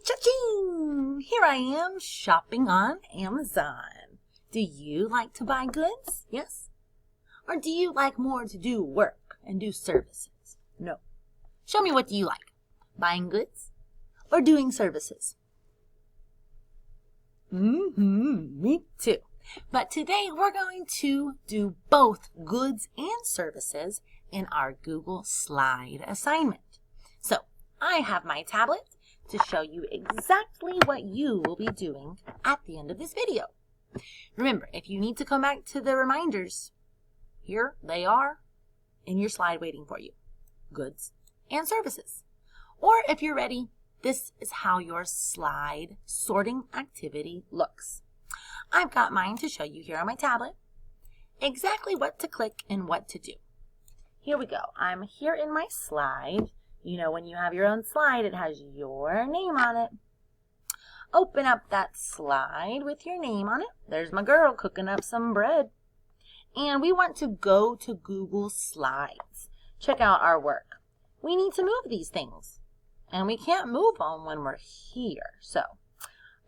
Cha-ching! Here I am shopping on Amazon. Do you like to buy goods? Yes? Or do you like more to do work and do services? No. Show me, what do you like? Buying goods or doing services? Me too. But today we're going to do both goods and services in our Google Slide assignment. So I have my tablet to show you exactly what you will be doing at the end of this video. Remember, if you need to come back to the reminders, here they are in your slide waiting for you. Goods and services. Or if you're ready, this is how your slide sorting activity looks. I've got mine to show you here on my tablet, exactly what to click and what to do. Here we go. I'm here in my slide. You know, when you have your own slide, it has your name on it. Open up that slide with your name on it. There's my girl cooking up some bread. And we want to go to Google Slides. Check out our work. We need to move these things. And we can't move them when we're here. So,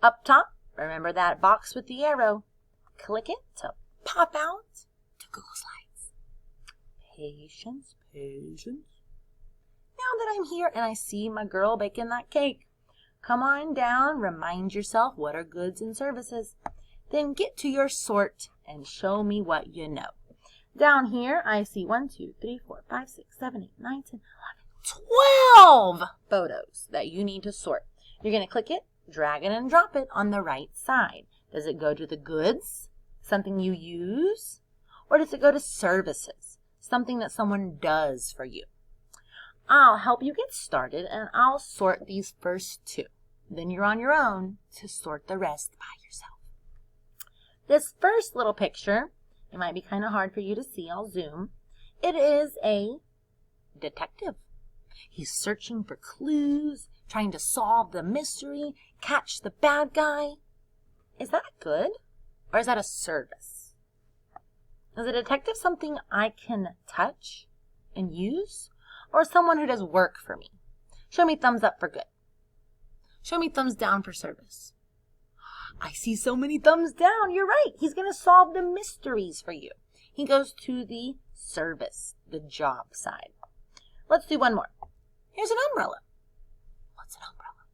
up top, remember that box with the arrow. Click it to pop out to Google Slides. Patience, patience. Now that I'm here and I see my girl baking that cake, come on down, remind yourself what are goods and services. Then get to your sort and show me what you know. Down here, I see 1, 2, 3, 4, 5, 6, 7, 8, 9, 10, 11, 12 photos that you need to sort. You're going to click it, drag it, and drop it on the right side. Does it go to the goods, something you use, or does it go to services, something that someone does for you? I'll help you get started, and I'll sort these first two. Then you're on your own to sort the rest by yourself. This first little picture, it might be kind of hard for you to see. I'll zoom. It is a detective. He's searching for clues, trying to solve the mystery, catch the bad guy. Is that good, or is that a service? Is a detective something I can touch and use, or someone who does work for me? Show me thumbs up for good. Show me thumbs down for service. I see so many thumbs down. You're right. He's going to solve the mysteries for you. He goes to the service, the job side. Let's do one more. Here's an umbrella. What's an umbrella?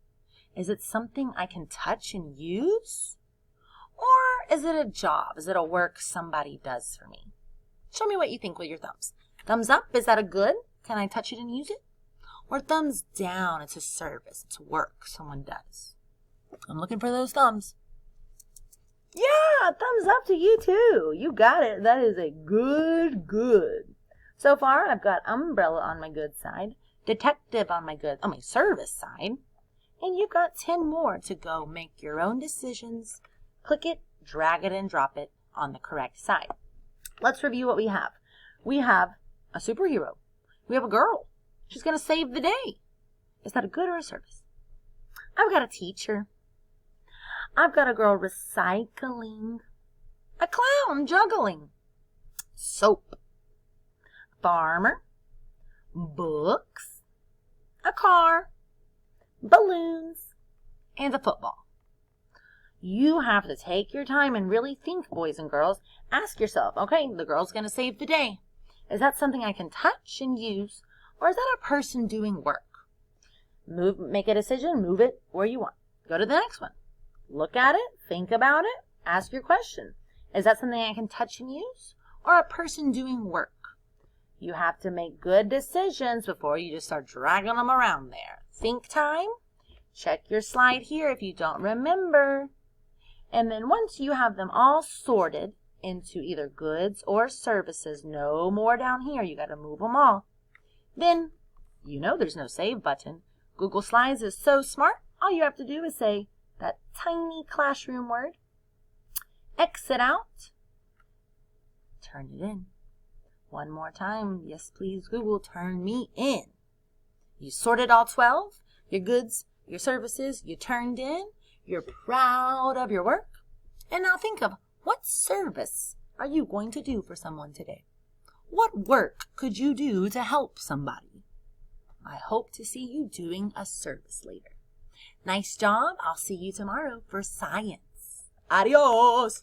Is it something I can touch and use? Or is it a job? Is it a work somebody does for me? Show me what you think with your thumbs. Thumbs up, is that a good? Can I touch it and use it? Or thumbs down, it's a service, it's work someone does. I'm looking for those thumbs. Yeah, thumbs up to you too. You got it. That is a good. So far, I've got umbrella on my good side, detective on my service side, and you've got 10 more to go make your own decisions. Click it, drag it, and drop it on the correct side. Let's review what we have. We have a superhero. We have a girl. She's going to save the day. Is that a good or a service? I've got a teacher. I've got a girl recycling. A clown juggling. Soap. Farmer. Books. A car. Balloons. And a football. You have to take your time and really think, boys and girls. Ask yourself, okay, the girl's going to save the day. Is that something I can touch and use, or is that a person doing work? Make a decision, move it where you want. Go to the next one. Look at it, think about it, ask your question. Is that something I can touch and use, or a person doing work? You have to make good decisions before you just start dragging them around there. Think time. Check your slide here if you don't remember. And then once you have them all sorted into either goods or services, no more down here, you got to move them all. Then, you know there's no save button. Google Slides is so smart, all you have to do is say that tiny classroom word, exit out, turn it in. One more time, yes please Google, turn me in. You sorted all 12, your goods, your services, you turned in, you're proud of your work. And now think of, what service are you going to do for someone today? What work could you do to help somebody? I hope to see you doing a service later. Nice job. I'll see you tomorrow for science. Adios.